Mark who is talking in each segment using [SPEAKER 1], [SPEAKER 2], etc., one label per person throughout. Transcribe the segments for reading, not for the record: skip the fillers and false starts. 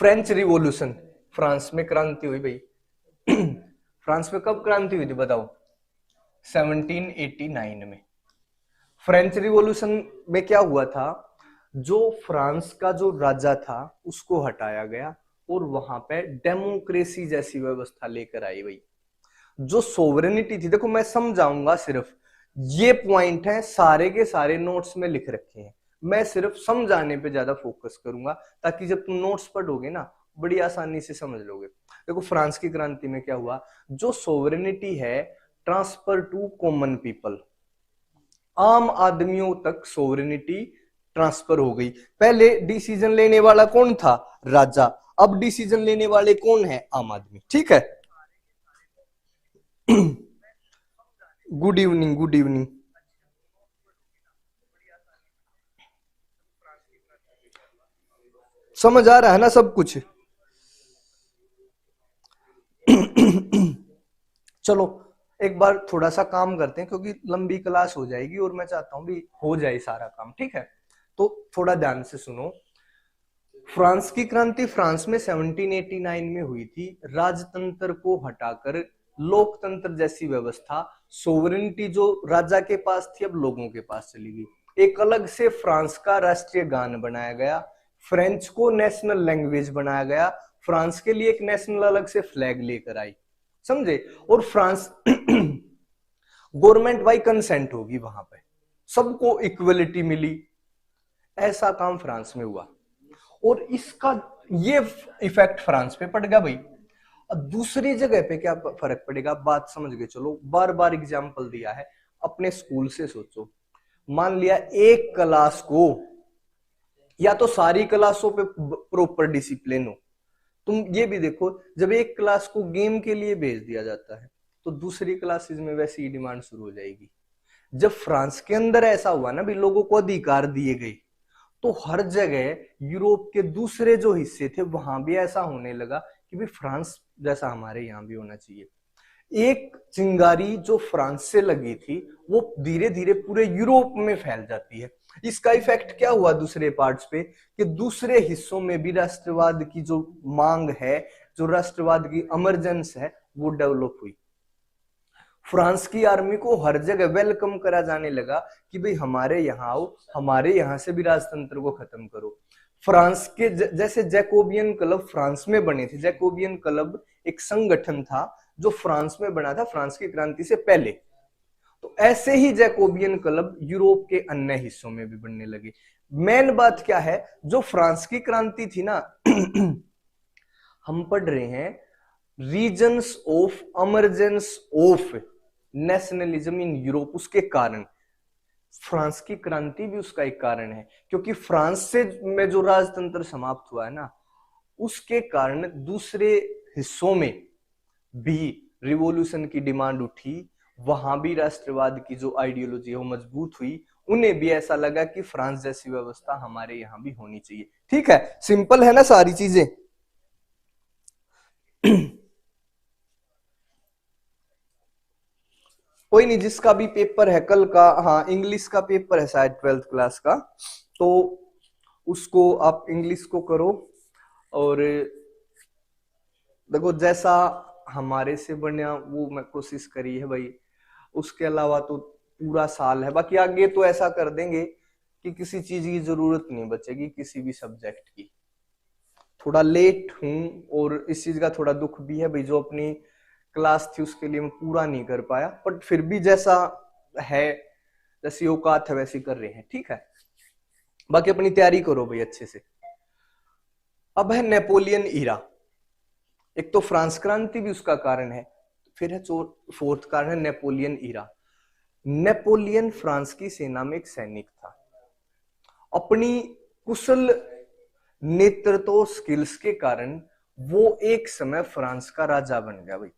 [SPEAKER 1] French revolution, France में क्रांति हुई भाई। फ्रांस में कब क्रांति हुई थी बताओ? 1789 में। फ्रेंच रिवॉल्यूशन में क्या हुआ था, जो फ्रांस का जो राजा था उसको हटाया गया और वहां पे डेमोक्रेसी जैसी व्यवस्था लेकर आई भाई। जो सोवरेनिटी थी, देखो मैं समझाऊंगा, सिर्फ ये पॉइंट है, सारे के सारे नोट्स में लिख रखे हैं, मैं सिर्फ समझाने पे ज्यादा फोकस करूंगा ताकि जब तुम नोट्स पढ़ोगे ना बड़ी आसानी से समझ लोगे। देखो फ्रांस की क्रांति में क्या हुआ, जो सोवरेनिटी है ट्रांसफर टू कॉमन पीपल, आम आदमियों तक सोवरेनिटी ट्रांसफर हो गई। पहले डिसीजन लेने वाला कौन था? राजा। अब डिसीजन लेने वाले कौन है? आम आदमी। ठीक है। Good evening, good evening. समझ आ रहा है ना सब कुछ? चलो एक बार थोड़ा सा काम करते हैं क्योंकि लंबी क्लास हो जाएगी और मैं चाहता हूं भी हो जाए सारा काम। ठीक है, तो थोड़ा ध्यान से सुनो। फ्रांस की क्रांति फ्रांस में 1789 में हुई थी। राजतंत्र को हटाकर लोकतंत्र जैसी व्यवस्था, सोवरेनिटी जो राजा के पास थी अब लोगों के पास चली गई। एक अलग से फ्रांस का राष्ट्रीय गान बनाया गया, फ्रेंच को नेशनल लैंग्वेज बनाया गया, फ्रांस के लिए एक नेशनल अलग से फ्लैग लेकर आई, समझे? और फ्रांस गवर्नमेंट बाई कंसेंट होगी, वहां पे सबको इक्वलिटी मिली। ऐसा काम फ्रांस में हुआ और इसका ये इफेक्ट फ्रांस पे पड़ गया भाई। अब दूसरी जगह पे क्या फर्क पड़ेगा, बात समझ के चलो। बार बार एग्जाम्पल दिया है, अपने स्कूल से सोचो। मान लिया एक क्लास को, या तो सारी क्लासों पे प्रॉपर डिसिप्लिन हो। तुम ये भी देखो, जब एक क्लास को गेम के लिए भेज दिया जाता है तो दूसरी क्लासेस में वैसी ही डिमांड शुरू हो जाएगी। जब फ्रांस के अंदर ऐसा हुआ ना भी, लोगों को अधिकार दिए गए, तो हर जगह यूरोप के दूसरे जो हिस्से थे वहां भी ऐसा होने लगा कि भी फ्रांस जैसा हमारे यहाँ भी होना चाहिए। एक चिंगारी जो फ्रांस से लगी थी वो धीरे धीरे पूरे यूरोप में फैल जाती है। इसका इफेक्ट क्या हुआ दूसरे पार्ट्स पे, कि दूसरे हिस्सों में भी राष्ट्रवाद की जो मांग है, जो राष्ट्रवाद की इमरजेंस है, वो डेवलप हुई। फ्रांस की आर्मी को हर जगह वेलकम करा जाने लगा कि भाई हमारे यहाँ आओ, हमारे यहाँ से भी राजतंत्र को खत्म करो। फ्रांस के जैसे जैकोबियन क्लब फ्रांस में बने थे। जैकोबियन क्लब एक संगठन था जो फ्रांस में बना था फ्रांस की क्रांति से पहले। तो ऐसे ही जैकोबियन क्लब यूरोप के अन्य हिस्सों में भी बनने लगे। मेन बात क्या है, जो फ्रांस की क्रांति थी ना, हम पढ़ रहे हैं reasons of emergence of nationalism in Europe. उसके कारण फ्रांस की क्रांति भी उसका एक कारण है, क्योंकि फ्रांस से में जो राजतंत्र समाप्त हुआ है ना, उसके कारण दूसरे हिस्सों में भी रिवॉल्यूशन की डिमांड उठी। वहां भी राष्ट्रवाद की जो आइडियोलॉजी है वो मजबूत हुई। उन्हें भी ऐसा लगा कि फ्रांस जैसी व्यवस्था हमारे यहां भी होनी चाहिए। ठीक है, सिंपल है ना सारी चीजें? कोई नहीं, जिसका भी पेपर है कल का, हाँ इंग्लिश का पेपर है शायद 12th क्लास का, तो उसको आप इंग्लिश को करो। और देखो जैसा हमारे से बना वो मैं कोशिश करी है भाई, उसके अलावा तो पूरा साल है। बाकी आगे तो ऐसा कर देंगे कि किसी चीज की जरूरत नहीं बचेगी, किसी भी सब्जेक्ट की। थोड़ा लेट हूं और इस चीज का थोड़ा दुख भी है भाई, जो अपनी क्लास थी उसके लिए मैं पूरा नहीं कर पाया, बट फिर भी जैसा है, जैसी औकात है वैसी कर रहे हैं। ठीक है, बाकी अपनी तैयारी करो भाई अच्छे से। अब है नेपोलियन ईरा। एक तो फ्रांस क्रांति भी उसका कारण है, फिर है फोर्थ कारण है नेपोलियन ईरा। नेपोलियन फ्रांस की सेना में एक सैनिक था। अपनी कुशल नेतृत्व स्किल्स के कारण वो एक समय फ्रांस का राजा बन गया भाई।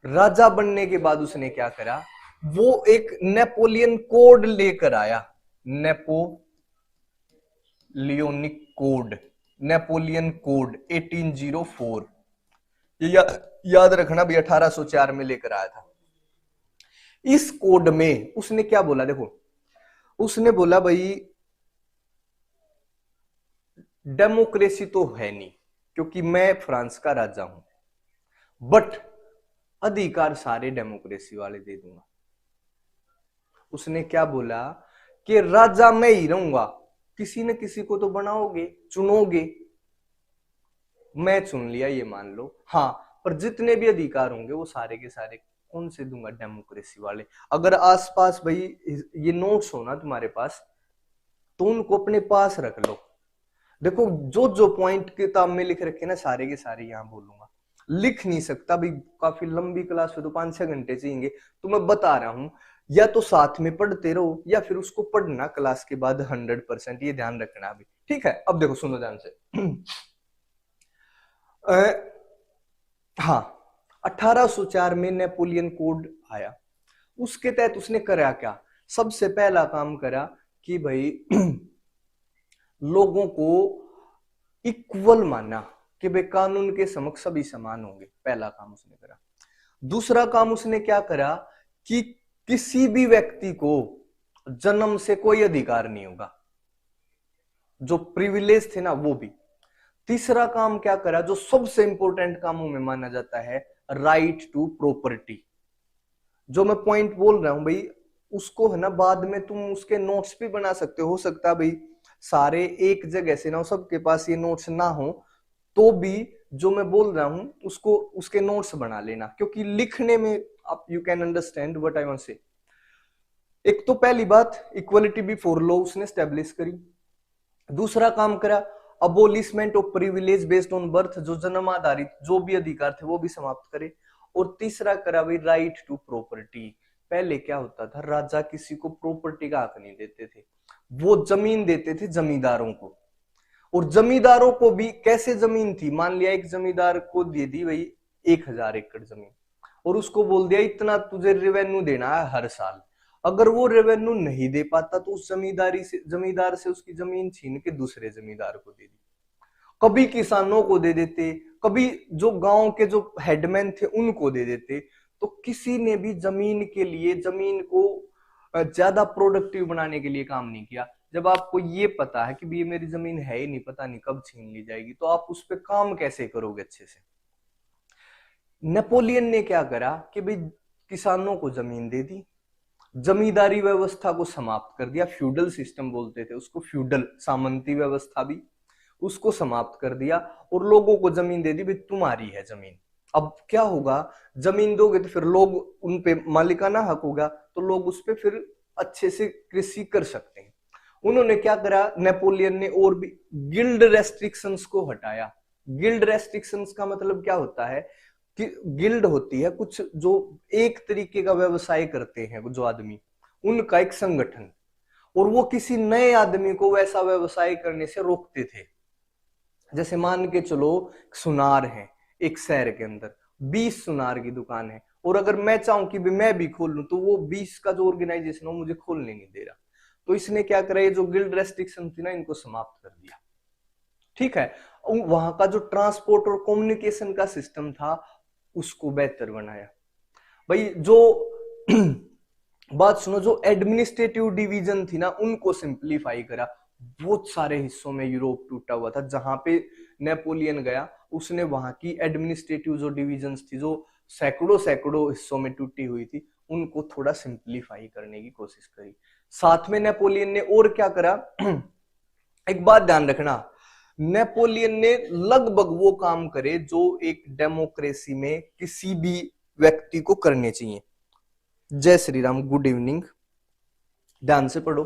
[SPEAKER 1] राजा बनने के बाद उसने क्या करा, वो एक नेपोलियन कोड लेकर आया। Napoleonic code, Napoleon code 1804। ये याद रखना भी 1804 में लेकर आया था। इस कोड में उसने क्या बोला, देखो उसने बोला भाई डेमोक्रेसी तो है नहीं क्योंकि मैं फ्रांस का राजा हूं, बट अधिकार सारे डेमोक्रेसी वाले दे दूंगा। उसने क्या बोला कि राजा मैं ही रहूंगा, किसी न किसी को तो बनाओगे, चुनोगे, मैं चुन लिया ये मान लो, हाँ, पर जितने भी अधिकार होंगे वो सारे के सारे कौन से दूंगा? डेमोक्रेसी वाले। अगर आसपास भाई ये नोट्स हो ना तुम्हारे पास, तो उनको अपने पास रख लो। देखो जो जो पॉइंट किताब में लिख रखे ना सारे के सारे यहां बोलूंगा। लिख नहीं सकता भाई, काफी लंबी क्लास में तो 5-6 घंटे चाहिए, तो मैं बता रहा हूं, या तो साथ में पढ़ते रहो या फिर उसको पढ़ना क्लास के बाद 100%, ये ध्यान रखना अभी, ठीक है? अब देखो सुनो ध्यान से। हाँ, 1804 में नेपोलियन कोड आया। उसके तहत उसने करा क्या? सबसे पहला काम करा कि भाई लोगों को इक्वल माना कि भाई कानून के समक्ष सभी समान होंगे, पहला काम उसने करा। दूसरा काम उसने क्या करा कि किसी भी व्यक्ति को जन्म से कोई अधिकार नहीं होगा, जो प्रिविलेज थे ना वो भी। तीसरा काम क्या करा, जो सबसे इंपॉर्टेंट कामों में माना जाता है, राइट टू प्रॉपर्टी। जो मैं पॉइंट बोल रहा हूं भाई, उसको है ना बाद में तुम उसके नोट्स भी बना सकते हो सकता है भाई सारे एक जगह से ना हो, सबके पास ये नोट्स ना हो, तो भी जो मैं बोल रहा हूं उसको उसके नोट्स बना लेना, क्योंकि लिखने में आप you can understand what I want say. एक तो पहली बात इक्वलिटी बिफोर लॉ उसने स्टैब्लिश करी। दूसरा काम करा abolishment of privilege based on birth, जो जन्म आधारित जो भी अधिकार थे वो भी समाप्त करे। और तीसरा करा भाई राइट टू प्रॉपर्टी। पहले क्या होता था, राजा किसी को प्रॉपर्टी का हक नहीं देते थे, वो जमीन देते थे जमींदारों को। और जमींदारों को भी कैसे जमीन थी, मान लिया एक जमींदार को दे दी भाई 1000 एकड़ जमीन, और उसको बोल दिया इतना तुझे रेवेन्यू देना है हर साल। अगर वो रेवेन्यू नहीं दे पाता तो उस जमींदार से उसकी जमीन छीन के दूसरे जमींदार को दे दी। कभी किसानों को दे देते, कभी जो गांव के जो हेडमैन थे उनको दे देते। तो किसी ने भी जमीन के लिए, जमीन को ज्यादा प्रोडक्टिव बनाने के लिए काम नहीं किया। जब आपको ये पता है कि ये मेरी जमीन है ही नहीं, पता नहीं कब छीन ली जाएगी, तो आप उस पर काम कैसे करोगे अच्छे से? नेपोलियन ने क्या करा कि भाई किसानों को जमीन दे दी, जमींदारी व्यवस्था को समाप्त कर दिया, फ्यूडल सिस्टम बोलते थे उसको, फ्यूडल सामंती व्यवस्था भी, उसको समाप्त कर दिया, और लोगों को जमीन दे दी, भाई तुम्हारी है जमीन। अब क्या होगा, जमीन दोगे तो फिर लोग उन पे मालिकाना हक होगा, तो लोग उस पे फिर अच्छे से कृषि कर सकते हैं। उन्होंने क्या करा, नेपोलियन ने और भी गिल्ड रेस्ट्रिक्शंस को हटाया। गिल्ड रेस्ट्रिक्शंस का मतलब क्या होता है कि गिल्ड होती है कुछ जो एक तरीके का व्यवसाय करते हैं जो आदमी, उनका एक संगठन, और वो किसी नए आदमी को वैसा व्यवसाय करने से रोकते थे। जैसे मान के चलो सुनार है एक शहर के अंदर, 20 सुनार की दुकान है, और अगर मैं चाहूं कि मैं भी खोल लूं तो वो 20 का जो ऑर्गेनाइजेशन हो मुझे खोलने नहीं दे रहा। तो इसने क्या करा, ये जो गिल्ड रेस्ट्रिक्शन थी ना इनको समाप्त कर दिया, ठीक है? वहां का जो ट्रांसपोर्ट और कम्युनिकेशन का सिस्टम था उसको बेहतर बनाया। भाई जो बात सुनो, जो एडमिनिस्ट्रेटिव डिवीजन थी ना उनको सिंप्लीफाई करा। बहुत सारे हिस्सों में यूरोप टूटा हुआ था, जहां पे नेपोलियन गया उसने वहां की एडमिनिस्ट्रेटिव जो डिवीजन्स थी, जो सैकड़ों सैकड़ों हिस्सों में टूटी हुई थी, उनको थोड़ा सिंप्लीफाई करने की कोशिश करी। साथ में नेपोलियन ने और क्या करा, एक बात ध्यान रखना, नेपोलियन ने लगभग वो काम करे जो एक डेमोक्रेसी में किसी भी व्यक्ति को करने चाहिए। जय श्री राम, गुड इवनिंग, ध्यान से पढ़ो,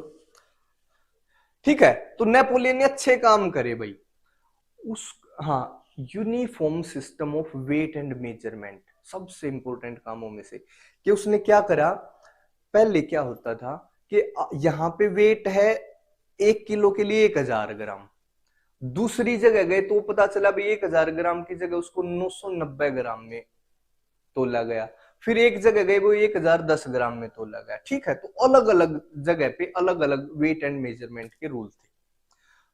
[SPEAKER 1] ठीक है? तो नेपोलियन ने अच्छे काम करे भाई। हाँ, uniform system of weight and measurement, सबसे इंपॉर्टेंट कामों में से, कि उसने क्या करा, पहले क्या होता था कि यहां पे वेट है 1 किलो के लिए 1000 ग्राम, दूसरी जगह गए तो पता चला भाई 1000 ग्राम की जगह उसको 990 ग्राम में तोला गया, फिर एक जगह गए वो 1010 ग्राम में तोला गया, ठीक है? तो अलग अलग जगह पे अलग अलग वेट एंड मेजरमेंट के रूल थे।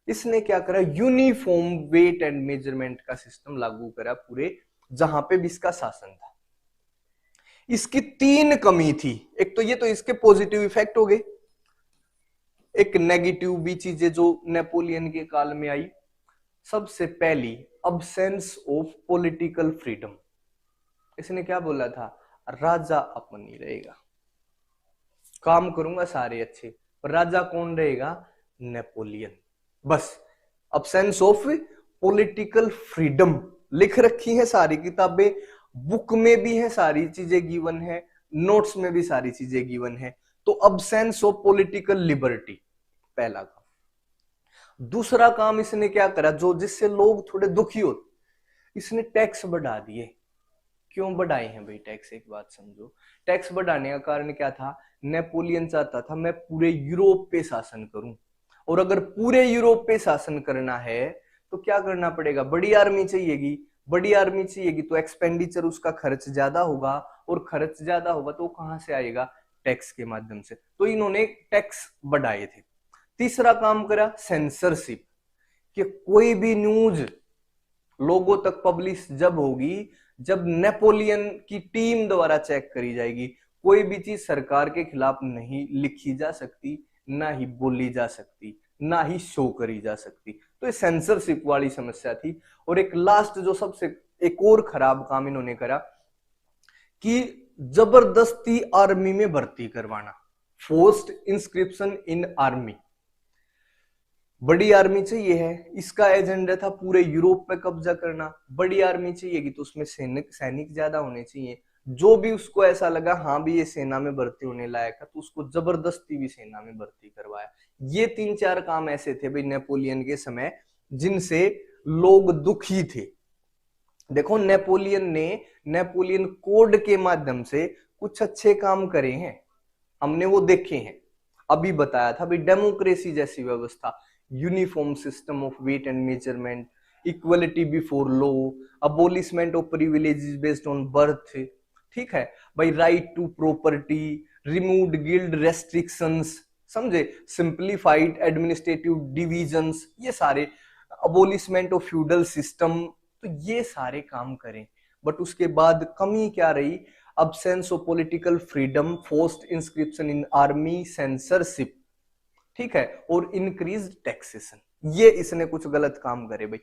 [SPEAKER 1] इसने क्या करा, यूनिफॉर्म वेट एंड मेजरमेंट का सिस्टम लागू करा पूरे जहां पे भी इसका शासन था। इसकी 3 कमी थी, एक तो ये तो इसके पॉजिटिव इफेक्ट हो गए, एक नेगेटिव भी चीजें जो नेपोलियन के काल में आई। सबसे पहली अब्सेंस ऑफ पॉलिटिकल फ्रीडम। इसने क्या बोला था, राजा अपन नहीं रहेगा, काम करूंगा सारे अच्छे, पर राजा कौन रहेगा, नेपोलियन। बस अब्सेंस ऑफ पॉलिटिकल फ्रीडम लिख रखी है सारी किताबें, बुक में भी है, सारी चीजें गिवन है, नोट्स में भी सारी चीजें गिवन है। तो अब्सेंस ऑफ पॉलिटिकल लिबर्टी पहला काम। दूसरा काम इसने क्या करा, जो जिससे लोग थोड़े दुखी होते, इसने टैक्स बढ़ा दिए। क्यों बढ़ाए हैं भाई टैक्स, एक बात समझो। टैक्स बढ़ाने का कारण क्या था, नेपोलियन चाहता था मैं पूरे यूरोप पे शासन करूं, और अगर पूरे यूरोप पे शासन करना है तो क्या करना पड़ेगा, बड़ी आर्मी चाहिएगी, बड़ी आर्मी चाहिएगी तो एक्सपेंडिचर, उसका खर्च ज्यादा होगा, और खर्च ज्यादा होगा तो कहां से आएगा, टैक्स के माध्यम से। तो इन्होंने टैक्स बढ़ाए थे। तीसरा काम करा सेंसरशिप, कि कोई भी न्यूज लोगों तक पब्लिश जब होगी जब नेपोलियन की टीम द्वारा चेक करी जाएगी। कोई भी चीज सरकार के खिलाफ नहीं लिखी जा सकती, ना ही बोली जा सकती, ना ही शो करी जा सकती। तो ये सेंसरशिप वाली समस्या थी। और एक लास्ट जो सबसे एक और खराब काम इन्होंने करा कि जबरदस्ती आर्मी में भर्ती करवाना, फोर्स्ड इंस्क्रिप्शन इन आर्मी। बड़ी आर्मी चाहिए है, इसका एजेंडा था पूरे यूरोप पे कब्जा करना। बड़ी आर्मी चाहिएगी तो उसमें सैनिक ज्यादा होने चाहिए। जो भी उसको ऐसा लगा हाँ भी ये सेना में भर्ती होने लायक है, तो उसको जबरदस्ती भी सेना में भर्ती करवाया। ये 3-4 काम ऐसे थे भाई नेपोलियन के समय, जिनसे लोग दुखी थे। देखो नेपोलियन कोड के माध्यम से कुछ अच्छे काम करे हैं, हमने वो देखे हैं। अभी बताया था भाई डेमोक्रेसी जैसी व्यवस्था, uniform system of weight and measurement, equality before law, abolishment of privileges based on birth, ठीक है भाई, right to property, removed guild restrictions, समझे, सिंप्लीफाइड एडमिनिस्ट्रेटिव डिविजन्स, ये सारे, अबोलिशमेंट ऑफ फ्यूडल सिस्टम, तो ये सारे काम करें। बट उसके बाद कमी क्या रही, absence of political freedom, forced inscription in army, censorship, ठीक है, और इंक्रीज टैक्सेशन। ये इसने कुछ गलत काम करे भाई।